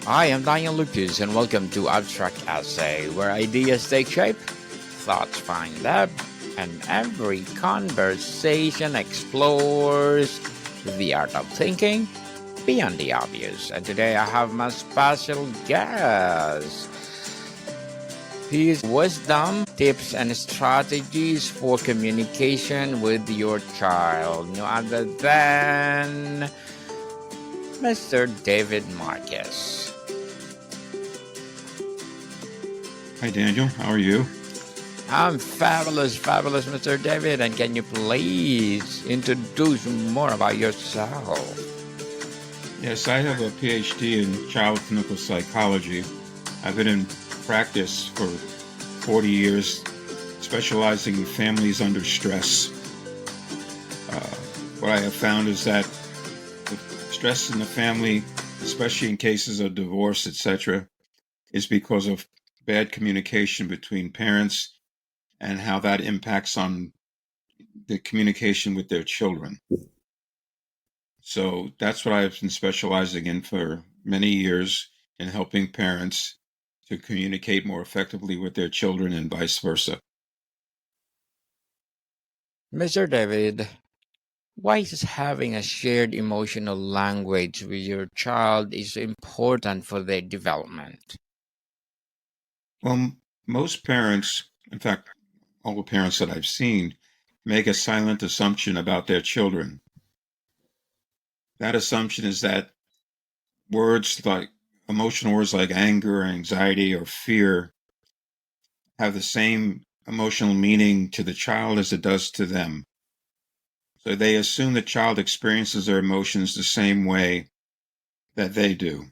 I am Daniel Lucas, and welcome to Abstract Essay, where ideas take shape, thoughts find depth, and every conversation explores the art of thinking beyond the obvious. And today I have my special guest. His wisdom, tips, and strategies for communication with your child, no other than Mr. David Marquez. Hi, Daniel. How are you? I'm fabulous, Mr. David. And can you please introduce more about yourself? Yes, I have a PhD in child clinical psychology. I've been in practice for 40 years, specializing in families under stress. What I have found is that the stress in the family, especially in cases of divorce, etc., is because of bad communication between parents and how that impacts on the communication with their children. So that's what I've been specializing in for many years, in helping parents to communicate more effectively with their children and vice versa. Mr. David, why is having a shared emotional language with your child is important for their development? Well, most parents, in fact, all the parents that I've seen, make a silent assumption about their children. That assumption is that words like emotional words like anger, anxiety, or fear have the same emotional meaning to the child as it does to them. So they assume the child experiences their emotions the same way that they do.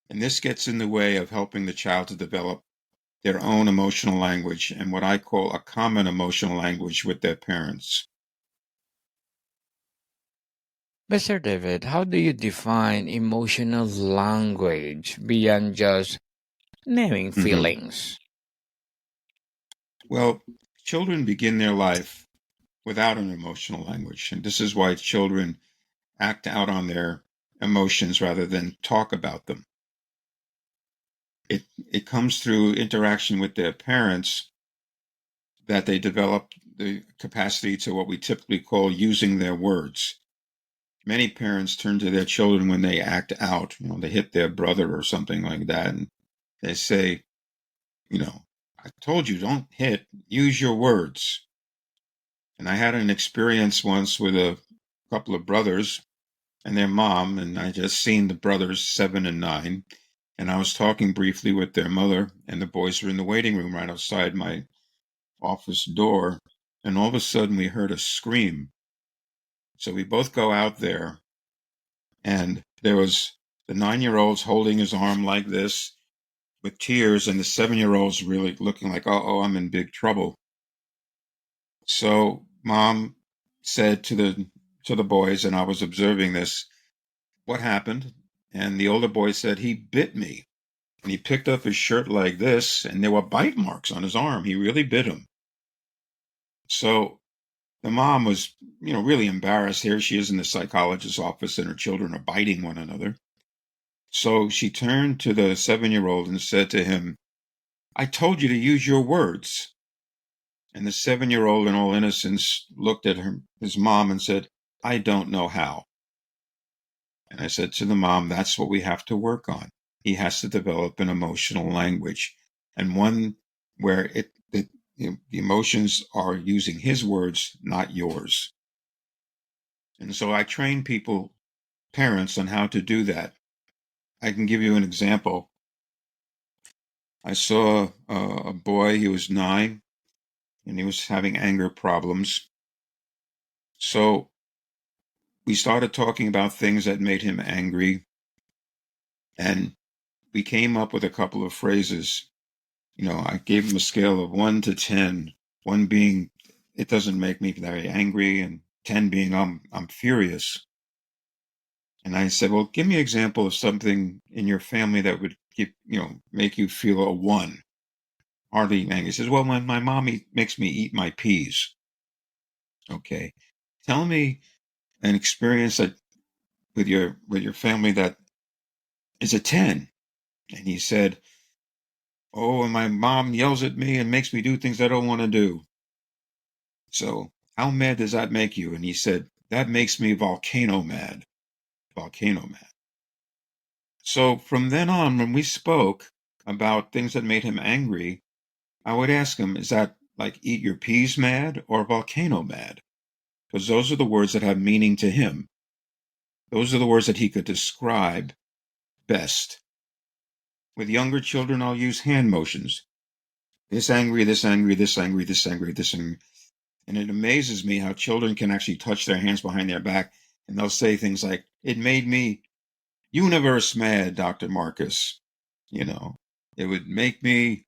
And this gets in the way of helping the child to develop their own emotional language and what I call a common emotional language with their parents. Mr. David, how do you define emotional language beyond just naming Mhm. feelings? Well, children begin their life without an emotional language. And this is why children act out on their emotions rather than talk about them. It comes through interaction with their parents that they develop the capacity to what we typically call using their words. Many parents turn to their children when they act out, they hit their brother or something like that, and they say, I told you don't hit, use your words. And I had an experience once with a couple of brothers and their mom, and I just seen the brothers 7 and 9, and I was talking briefly with their mother, and the boys were in the waiting room right outside my office door, and all of a sudden we heard a scream. So we both go out there, and there was the 9-year-old's holding his arm like this with tears, and the 7-year-old's really looking like, oh, I'm in big trouble. So mom said to the boys, and I was observing this, what happened? And the older boy said, he bit me. And he picked up his shirt like this, and there were bite marks on his arm. He really bit him. So the mom was, really embarrassed. Here she is in the psychologist's office, and her children are biting one another. So she turned to the 7-year-old and said to him, I told you to use your words. And the 7-year-old, in all innocence, looked at his mom and said, I don't know how. And I said to the mom, that's what we have to work on. He has to develop an emotional language, and one where the emotions are using his words, not yours. And so I train people, parents, on how to do that. I can give you an example. I saw a boy, he was 9, and he was having anger problems. So we started talking about things that made him angry, and we came up with a couple of phrases. I gave him a scale of 1 to 10, 1 being it doesn't make me very angry, and 10 being I'm furious. And I said, well, give me an example of something in your family that would make you feel a 1. Hardly angry. He says, well, my mom makes me eat my peas. Okay. Tell me an experience that with your family that is a 10. And he said, "Oh, and my mom yells at me and makes me do things I don't want to do. So how mad does that make you?" And he said, "That makes me volcano mad. Volcano mad." So from then on, when we spoke about things that made him angry, I would ask him, is that like eat your peas mad or volcano mad? Because those are the words that have meaning to him. Those are the words that he could describe best. With younger children, I'll use hand motions. This angry, this angry, this angry, this angry, this angry. And it amazes me how children can actually touch their hands behind their back and they'll say things like, "It made me universe mad, Dr. Marcus." You know, "It would make me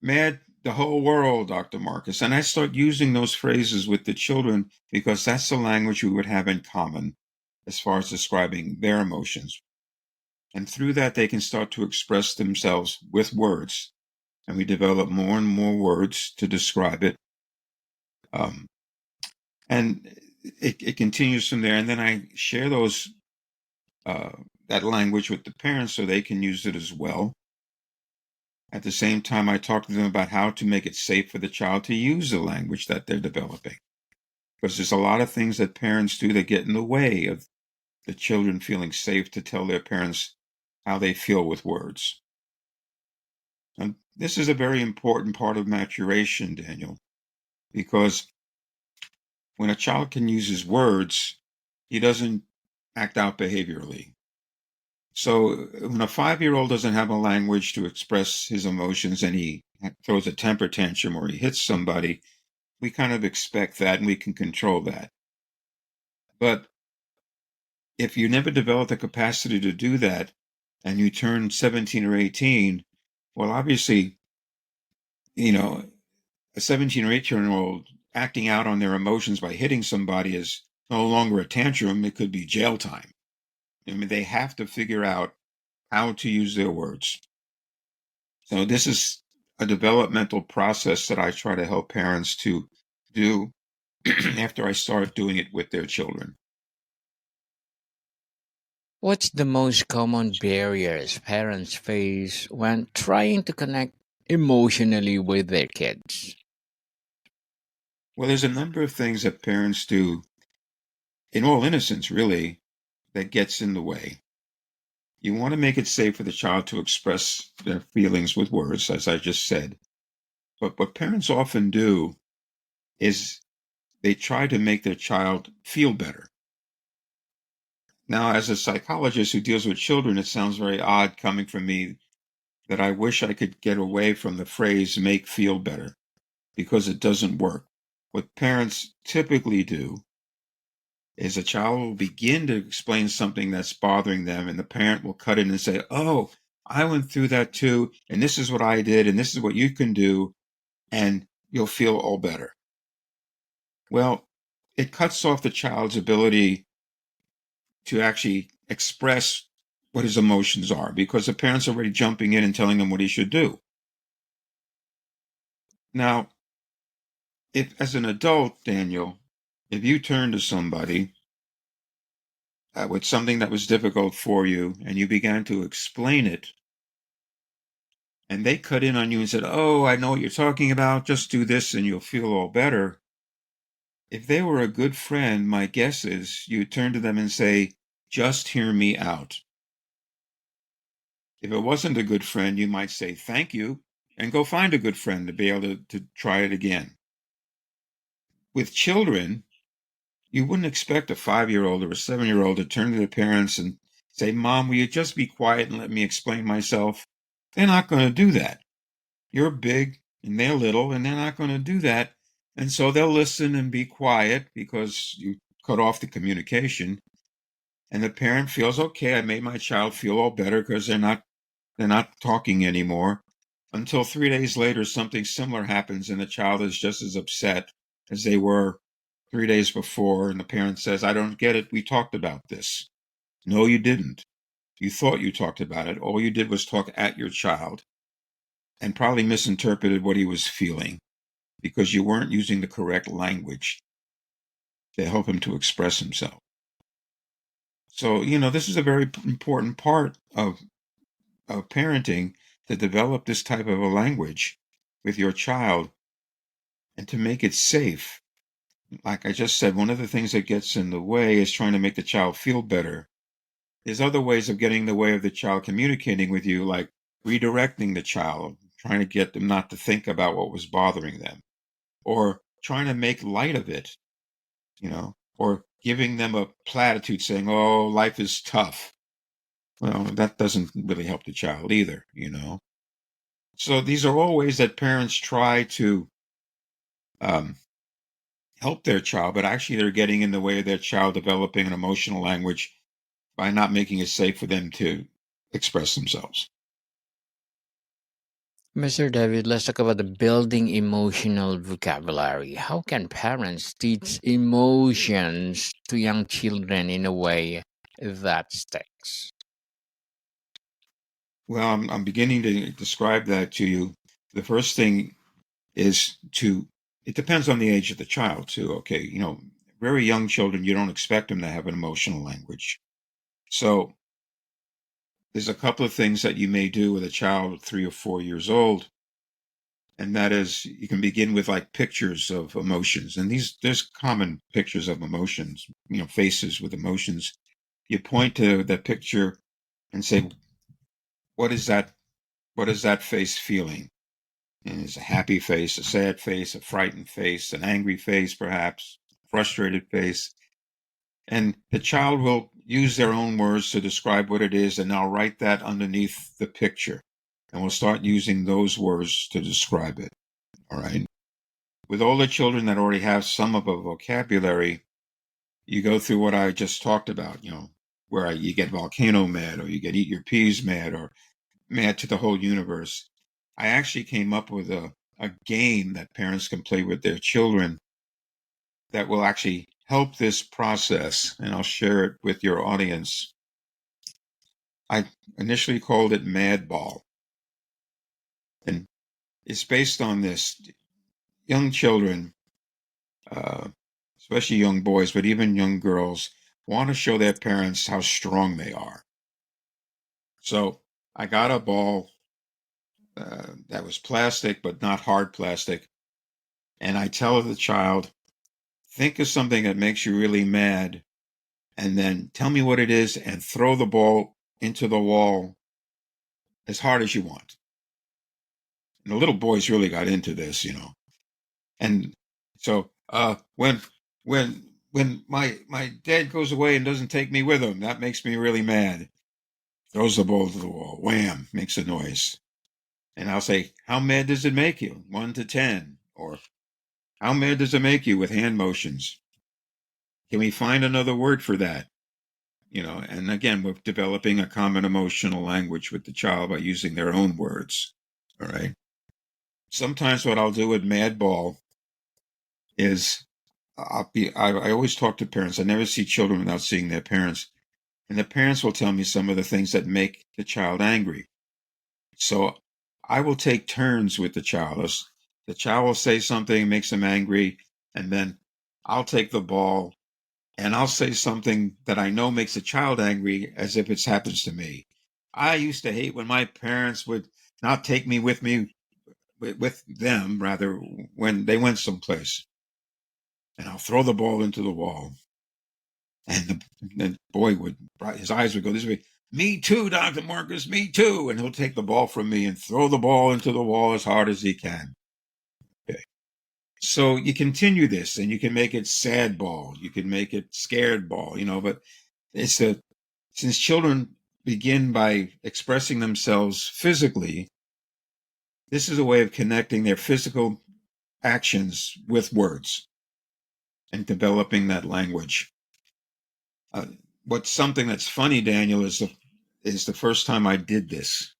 mad the whole world, Dr. Marcus." And I start using those phrases with the children because that's the language we would have in common as far as describing their emotions. And through that, they can start to express themselves with words. And we develop more and more words to describe it. Um, and it continues from there. And then I share uh, that language with the parents so they can use it as well. At the same time, I talk to them about how to make it safe for the child to use the language that they're developing. Because there's a lot of things that parents do that get in the way of the children feeling safe to tell their parents how they feel with words. And this is a very important part of maturation, Daniel, because when a child can use his words, he doesn't act out behaviorally. So when a 5-year-old doesn't have a language to express his emotions and he throws a temper tantrum or he hits somebody, we kind of expect that and we can control that. But if you never develop the capacity to do that and you turn 17 or 18, well, obviously, a 17 or 18-year-old acting out on their emotions by hitting somebody is no longer a tantrum. It could be jail time. I mean, they have to figure out how to use their words. So this is a developmental process that I try to help parents to do after I start doing it with their children. What's the most common barriers parents face when trying to connect emotionally with their kids? Well, there's a number of things that parents do, in all innocence, really, that gets in the way. You want to make it safe for the child to express their feelings with words, as I just said. But what parents often do is they try to make their child feel better. Now, as a psychologist who deals with children, it sounds very odd coming from me that I wish I could get away from the phrase make feel better because it doesn't work. What parents typically do is a child will begin to explain something that's bothering them, and the parent will cut in and say, "Oh, I went through that too, and this is what I did, and this is what you can do, and you'll feel all better." Well, it cuts off the child's ability to actually express what his emotions are because the parent's already jumping in and telling him what he should do. Now, if as an adult, Daniel, if you turn to somebody with something that was difficult for you and you began to explain it, and they cut in on you and said, "Oh, I know what you're talking about, just do this and you'll feel all better." If they were a good friend, my guess is you turn to them and say, "Just hear me out." If it wasn't a good friend, you might say, "Thank you," and go find a good friend to be able to try it again. With children, you wouldn't expect a 5-year-old or a 7-year-old to turn to their parents and say, "Mom, will you just be quiet and let me explain myself?" They're not going to do that. You're big and they're little, and they're not going to do that. And so they'll listen and be quiet because you cut off the communication. And the parent feels, okay, I made my child feel all better because they're not talking anymore. Until 3 days later, something similar happens and the child is just as upset as they were 3 days before. And the parent says, "I don't get it. We talked about this." No, you didn't. You thought you talked about it. All you did was talk at your child and probably misinterpreted what he was feeling because you weren't using the correct language to help him to express himself. So, this is a very important part of of parenting to develop this type of a language with your child and to make it safe. Like I just said, one of the things that gets in the way is trying to make the child feel better. There's other ways of getting in the way of the child communicating with you, like redirecting the child, trying to get them not to think about what was bothering them, or trying to make light of it, or giving them a platitude saying, oh, life is tough. Well, that doesn't really help the child either. So these are all ways that parents try to um, help their child, but actually they're getting in the way of their child developing an emotional language by not making it safe for them to express themselves. Mr. David, let's talk about the building emotional vocabulary. How can parents teach emotions to young children in a way that sticks? Well, I'm beginning to describe that to you. The first thing is it depends on the age of the child too. Okay. Very young children, you don't expect them to have an emotional language. So there's a couple of things that you may do with a child 3 or 4 years old. And that is, you can begin with like pictures of emotions. And there's common pictures of emotions, faces with emotions. You point to that picture and say, what is that face feeling? And it's a happy face, a sad face, a frightened face, an angry face, perhaps, frustrated face. And the child will use their own words to describe what it is, and I'll write that underneath the picture. And we'll start using those words to describe it. All right. With older children that already have some of a vocabulary, you go through what I just talked about, where you get volcano mad, or you get eat your peas mad, or mad to the whole universe. I actually came up with a game that parents can play with their children that will actually help this process, and I'll share it with your audience. I initially called it Mad Ball, and it's based on this. Young children, especially young boys, but even young girls, want to show their parents how strong they are. So I got a ball that was plastic, but not hard plastic. And I tell the child, think of something that makes you really mad, and then tell me what it is and throw the ball into the wall as hard as you want. And the little boys really got into this. And so when my dad goes away and doesn't take me with him, that makes me really mad. Throws the ball to the wall. Wham! Makes a noise. And I'll say, how mad does it make you? 1 to 10. Or how mad does it make you with hand motions? Can we find another word for that? And again, we're developing a common emotional language with the child by using their own words. All right. Sometimes what I'll do with Mad Ball is I always talk to parents. I never see children without seeing their parents. And the parents will tell me some of the things that make the child angry. So I will take turns with the child. The child will say something, makes them angry, and then I'll take the ball and I'll say something that I know makes a child angry as if it happens to me. I used to hate when my parents would not take me with them, rather, when they went someplace. And I'll throw the ball into the wall. And the boy his eyes would go this way. Me too, Dr. Marcus, me too. And he'll take the ball from me and throw the ball into the wall as hard as he can. Okay. So you continue this, and you can make it sad ball. You can make it scared ball, but since children begin by expressing themselves physically, this is a way of connecting their physical actions with words and developing that language. What's something that's funny, Daniel, is the first time I did this,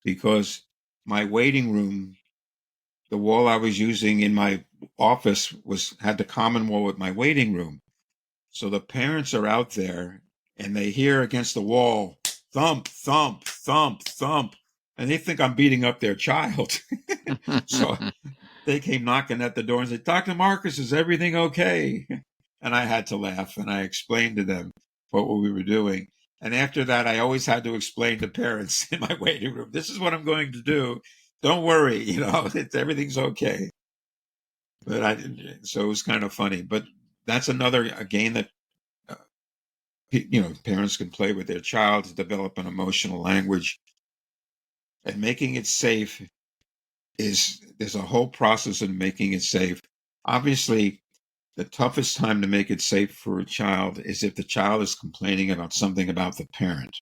because my waiting room, the wall I was using in my office had the common wall with my waiting room. So the parents are out there and they hear against the wall, thump, thump, thump, thump, and they think I'm beating up their child. So they came knocking at the door and said, Dr. Marcus, is everything okay? And I had to laugh, and I explained to them what we were doing. And after that, I always had to explain to parents in my waiting room, this is what I'm going to do. Don't worry, everything's okay. But so it was kind of funny. But that's another a game that parents can play with their child to develop an emotional language, and making it safe there's a whole process in making it safe. Obviously, the toughest time to make it safe for a child is if the child is complaining about something about the parent.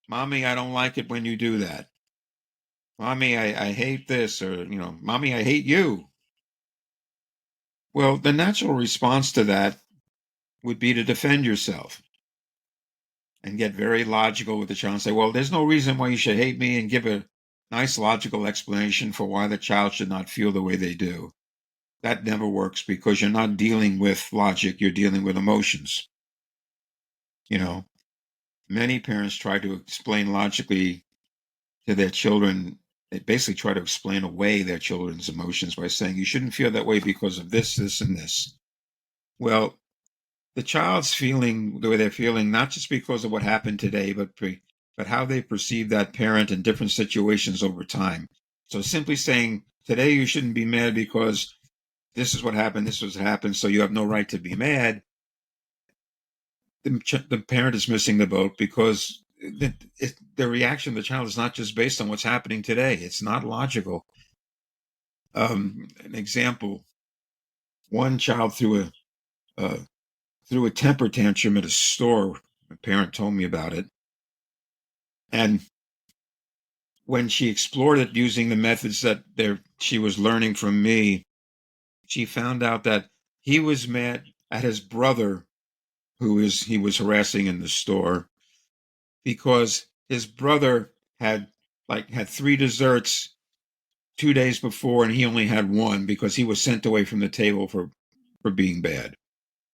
Mommy, I don't like it when you do that. Mommy, I hate this, or, Mommy, I hate you. Well, the natural response to that would be to defend yourself and get very logical with the child and say, well, there's no reason why you should hate me, and give a nice logical explanation for why the child should not feel the way they do. That never works, because you're not dealing with logic, you're dealing with emotions. Many parents try to explain logically to their children. They basically try to explain away their children's emotions by saying, you shouldn't feel that way because of this, this, and this. Well, the child's feeling the way they're feeling, not just because of what happened today, but how they perceive that parent in different situations over time. So simply saying, today you shouldn't be mad because this is what happened, this was what happened, so you have no right to be mad. The parent is missing the boat, because the reaction of the child is not just based on what's happening today. It's not logical. An example: one child threw a temper tantrum at a store. My parent told me about it, and when she explored it using the methods that she was learning from me, she found out that he was mad at his brother, he was harassing in the store, because his brother had had 3 desserts 2 days before, and he only had one because he was sent away from the table for being bad.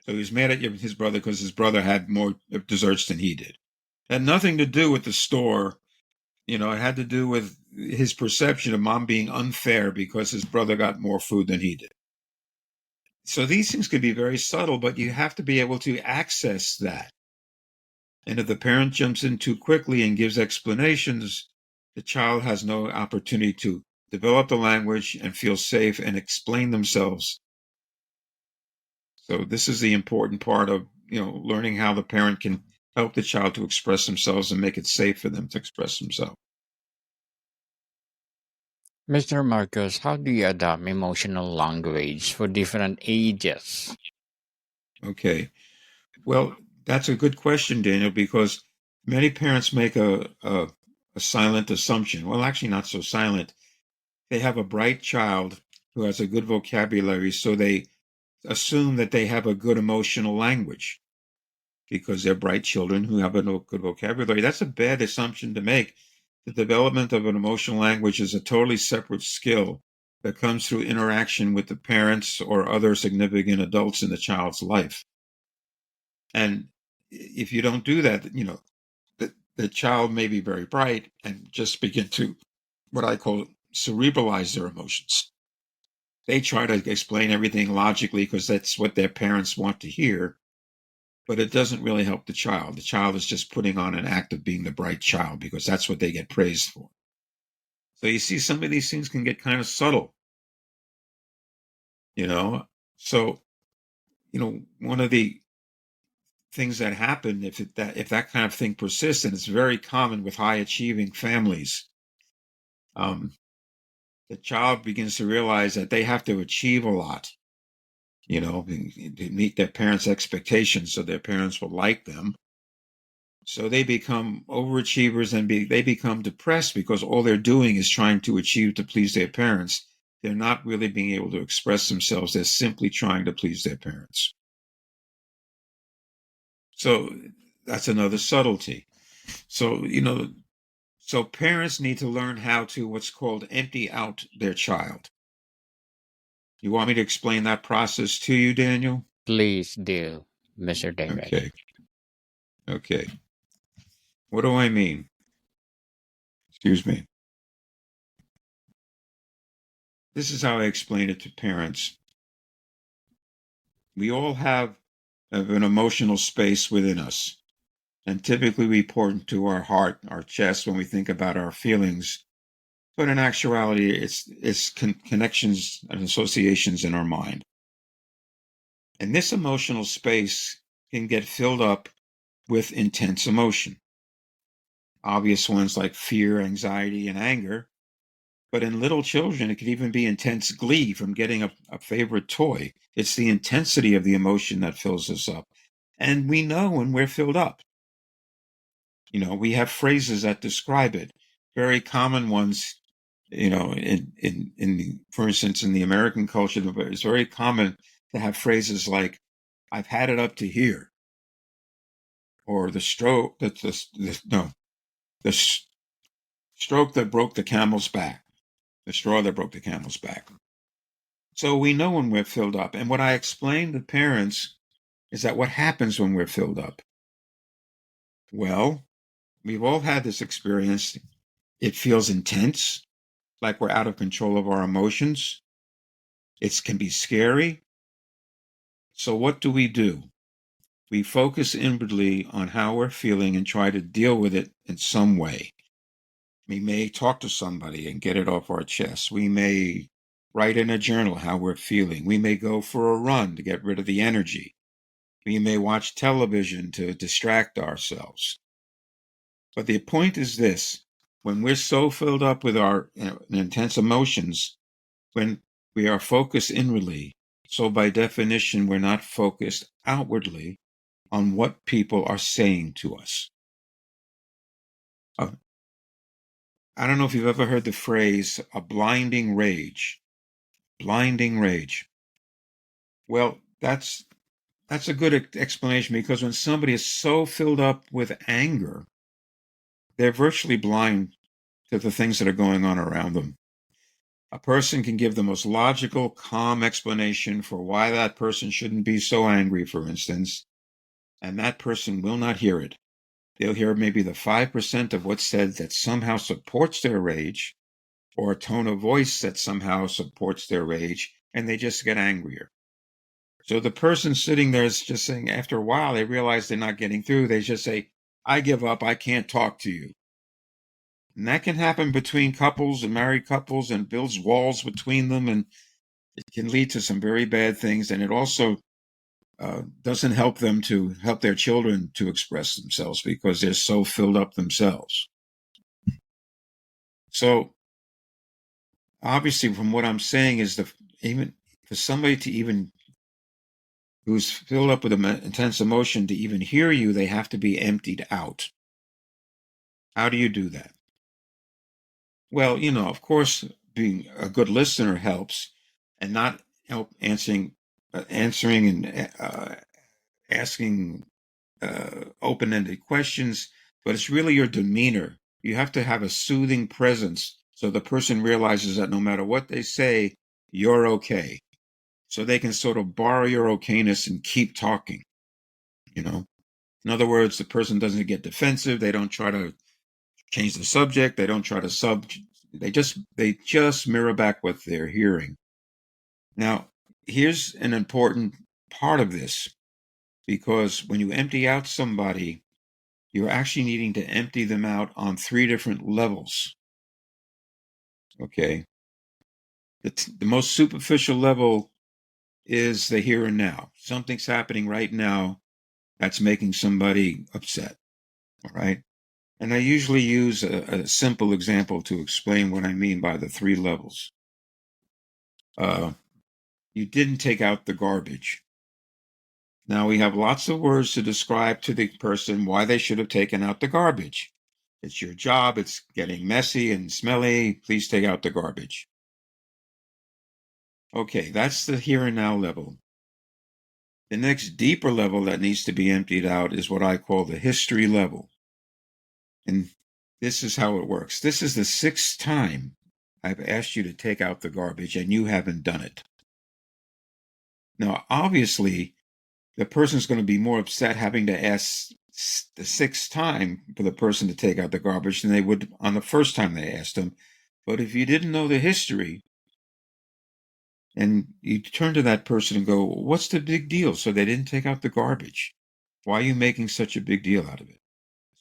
So he was mad at his brother because his brother had more desserts than he did. It had nothing to do with the store. It had to do with his perception of mom being unfair because his brother got more food than he did. So these things can be very subtle, but you have to be able to access that. And if the parent jumps in too quickly and gives explanations, the child has no opportunity to develop the language and feel safe and explain themselves. So this is the important part of, learning how the parent can help the child to express themselves and make it safe for them to express themselves. Mr. Marcos, how do you adapt emotional language for different ages? Okay. Well, that's a good question, Daniel, because many parents make a silent assumption. Well, actually, not so silent. They have a bright child who has a good vocabulary, so they assume that they have a good emotional language because they're bright children who have a good vocabulary. That's a bad assumption to make. The development of an emotional language is a totally separate skill that comes through interaction with the parents or other significant adults in the child's life. And if you don't do that, the child may be very bright and just begin to, what I call, cerebralize their emotions. They try to explain everything logically because that's what their parents want to hear, but it doesn't really help the child. The child is just putting on an act of being the bright child because that's what they get praised for. So you see, some of these things can get kind of subtle, you know. So, one of the things that happen if that kind of thing persists, and it's very common with high achieving families, the child begins to realize that they have to achieve a lot, to meet their parents' expectations so their parents will like them. So they become overachievers, and they become depressed because all they're doing is trying to achieve to please their parents. They're not really being able to express themselves. They're simply trying to please their parents. So that's another subtlety. So, so parents need to learn how to what's called empty out their child. You want me to explain that process to you, Daniel? Please do, Mr. David. Okay. Okay. What do I mean? Excuse me. This is how I explain it to parents. We all have an emotional space within us. And typically we point to our heart, our chest when we think about our feelings. But in actuality, it's connections and associations in our mind. And this emotional space can get filled up with intense emotion. Obvious ones like fear, anxiety, and anger. But in little children, it can even be intense glee from getting a favorite toy. It's the intensity of the emotion that fills us up. And we know when we're filled up. We have phrases that describe it. Very common ones, for instance, in the American culture, it's very common to have phrases like, I've had it up to here. Or the stroke stroke that broke the camel's back, the straw that broke the camel's back. So we know when we're filled up. And what I explain to parents is that what happens when we're filled up? Well, we've all had this experience. It feels intense, like we're out of control of our emotions. It can be scary. So what do? We focus inwardly on how we're feeling and try to deal with it in some way. We may talk to somebody and get it off our chest. We may write in a journal how we're feeling. We may go for a run to get rid of the energy. We may watch television to distract ourselves. But the point is this: when we're so filled up with our intense emotions, when we are focused inwardly, so by definition, we're not focused outwardly on what people are saying to us. I don't know if you've ever heard the phrase, a blinding rage. Blinding rage. Well, that's a good explanation, because when somebody is so filled up with anger, they're virtually blind to the things that are going on around them. A person can give the most logical, calm explanation for why that person shouldn't be so angry, for instance, and that person will not hear it. They'll hear maybe the 5% of what's said that somehow supports their rage, or a tone of voice that somehow supports their rage, and they just get angrier. So the person sitting there is just saying, after a while, they realize they're not getting through. They just say, I give up. I can't talk to you. And that can happen between couples and married couples, and builds walls between them, and it can lead to some very bad things. And it also doesn't help them to help their children to express themselves, because they're so filled up themselves. So obviously, from what I'm saying is, even for somebody to even who's filled up with intense emotion to even hear you, they have to be emptied out. How do you do that? Well, of course, being a good listener helps, and not answering and asking open-ended questions, but it's really your demeanor. You have to have a soothing presence, so the person realizes that no matter what they say, you're okay. So they can sort of borrow your okayness and keep talking. In other words, the person doesn't get defensive. They don't try to change the subject. They don't try to they just mirror back what they're hearing. Now, here's an important part of this, because when you empty out somebody, you're actually needing to empty them out on 3 different levels. Okay. The most superficial level is the here and now. Something's happening right now that's making somebody upset. All right. And I usually use a simple example to explain what I mean by the 3 levels. You didn't take out the garbage. Now, we have lots of words to describe to the person why they should have taken out the garbage. It's your job. It's getting messy and smelly. Please take out the garbage. Okay, that's the here and now level. The next deeper level that needs to be emptied out is what I call the history level. And this is how it works. This is the 6th time I've asked you to take out the garbage, and you haven't done it. Now, obviously, the person's going to be more upset having to ask the 6th time for the person to take out the garbage than they would on the first time they asked them. But if you didn't know the history, and you turn to that person and go, what's the big deal? So they didn't take out the garbage. Why are you making such a big deal out of it?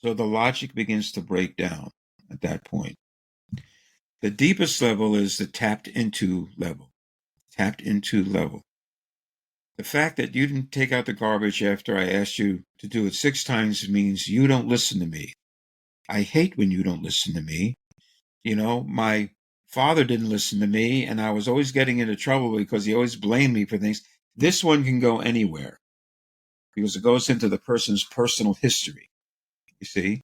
So the logic begins to break down at that point. The deepest level is the tapped into level. Tapped into level. The fact that you didn't take out the garbage after I asked you to do it 6 times means you don't listen to me. I hate when you don't listen to me. You know, my father didn't listen to me, and I was always getting into trouble because he always blamed me for things. This one can go anywhere because it goes into the person's personal history. You see,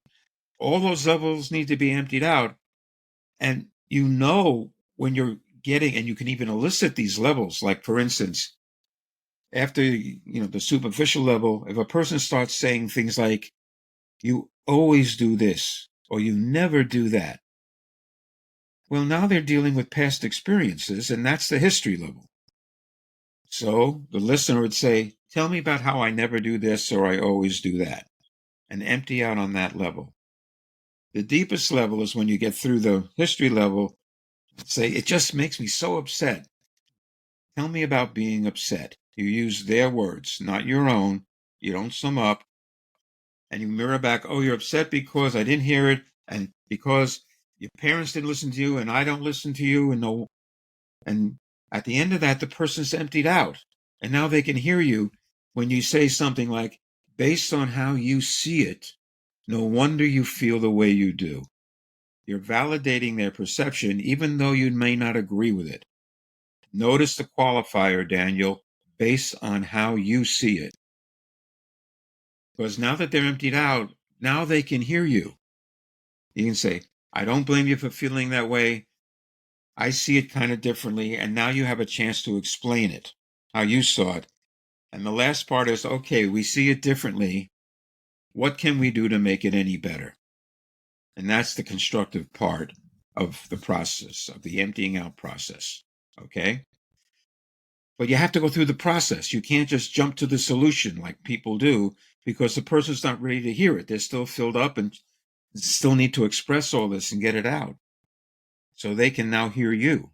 all those levels need to be emptied out. And you know, when you're getting, and you can even elicit these levels, like for instance, after, the superficial level, if a person starts saying things like, you always do this, or you never do that, well, now they're dealing with past experiences, and that's the history level. So the listener would say, tell me about how I never do this or I always do that, and empty out on that level. The deepest level is when you get through the history level, say, it just makes me so upset. Tell me about being upset. You use their words, not your own. You don't sum up, and you mirror back, oh, you're upset because I didn't hear it, and because your parents didn't listen to you, and I don't listen to you, and at the end of that, the person's emptied out. And now they can hear you when you say something like, based on how you see it, no wonder you feel the way you do. You're validating their perception, even though you may not agree with it. Notice the qualifier, Daniel, based on how you see it. Because now that they're emptied out, now they can hear you. You can say, I don't blame you for feeling that way. I see it kind of differently. And now you have a chance to explain it, how you saw it. And the last part is, okay, we see it differently. What can we do to make it any better? And that's the constructive part of the process, of the emptying out process. Okay? But you have to go through the process. You can't just jump to the solution like people do because the person's not ready to hear it. They're still filled up and still need to express all this and get it out. So they can now hear you.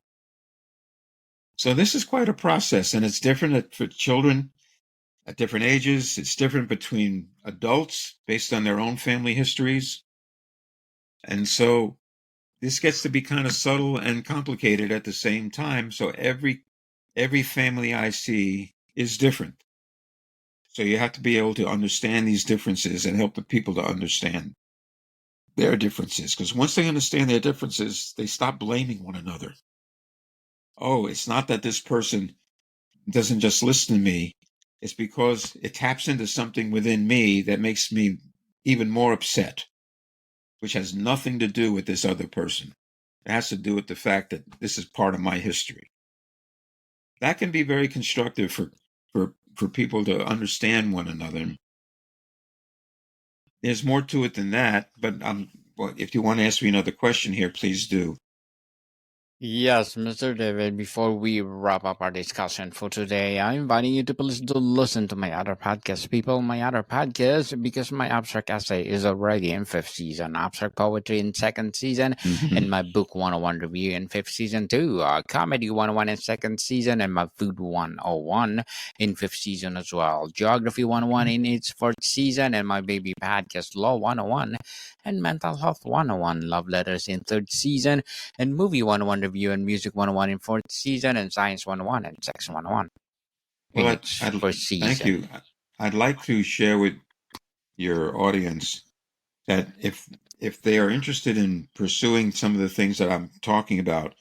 So this is quite a process, and it's different for children at different ages. It's different between adults based on their own family histories. And so this gets to be kind of subtle and complicated at the same time. So every family I see is different. So you have to be able to understand these differences and help the people to understand their differences. Because once they understand their differences, they stop blaming one another. Oh, it's not that this person doesn't just listen to me. It's because it taps into something within me that makes me even more upset, which has nothing to do with this other person. It has to do with the fact that this is part of my history. That can be very constructive for people to understand one another. There's more to it than that, but well, if you want to ask me another question here, please do. Yes, Mr. David, before we wrap up our discussion for today, I'm inviting you to please do listen to my other podcast, people, my other podcast, because my abstract essay is already in fifth season, abstract poetry in second season, and my book 101 review in fifth season too, comedy 101 in second season, and my food 101 in fifth season as well, geography 101 in its fourth season, and my baby podcast law 101 and mental health 101 love letters in third season, and movie 101 review and music 101 in fourth season, and science 101 and sex 101 in Well, its first thank season. you. I'd like to share with your audience that if they are interested in pursuing some of the things that I'm talking about,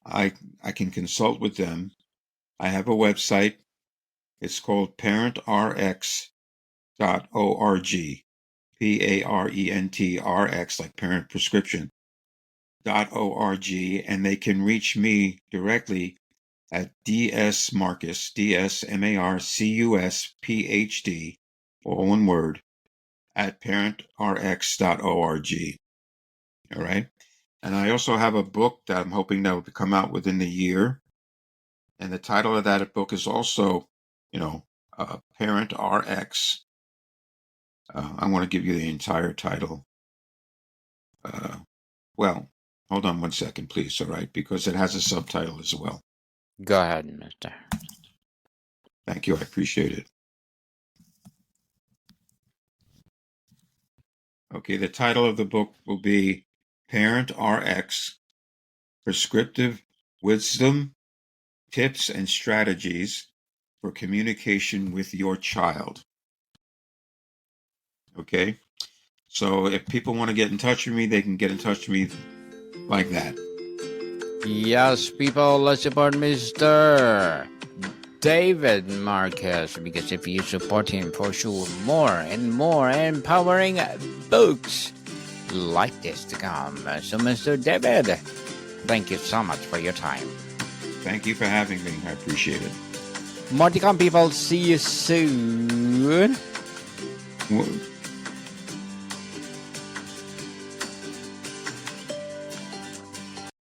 I can consult with them. I have a website. It's called parentrx.org. PARENTRX, like parent prescription .org, and they can reach me directly at dsmarcus, DSMARCUS PhD, all one word, at parentrx.org. All right. And I also have a book that I'm hoping that will come out within the year. And the title of that book is also, Parent RX. I want to give you the entire title. Well, hold on one second, please, all right? Because it has a subtitle as well. Go ahead, Mister. Thank you. I appreciate it. Okay, the title of the book will be Parent RX, Prescriptive Wisdom, Tips and Strategies for Communication with Your Child. Okay, so if people want to get in touch with me, they can get in touch with me like that. Yes, people, let's support Mr. David Marcus, because if you support him, for sure, more and more empowering books like this to come. So, Mr. David, thank you so much for your time. Thank you for having me. I appreciate it. More to come, people. See you soon. Well,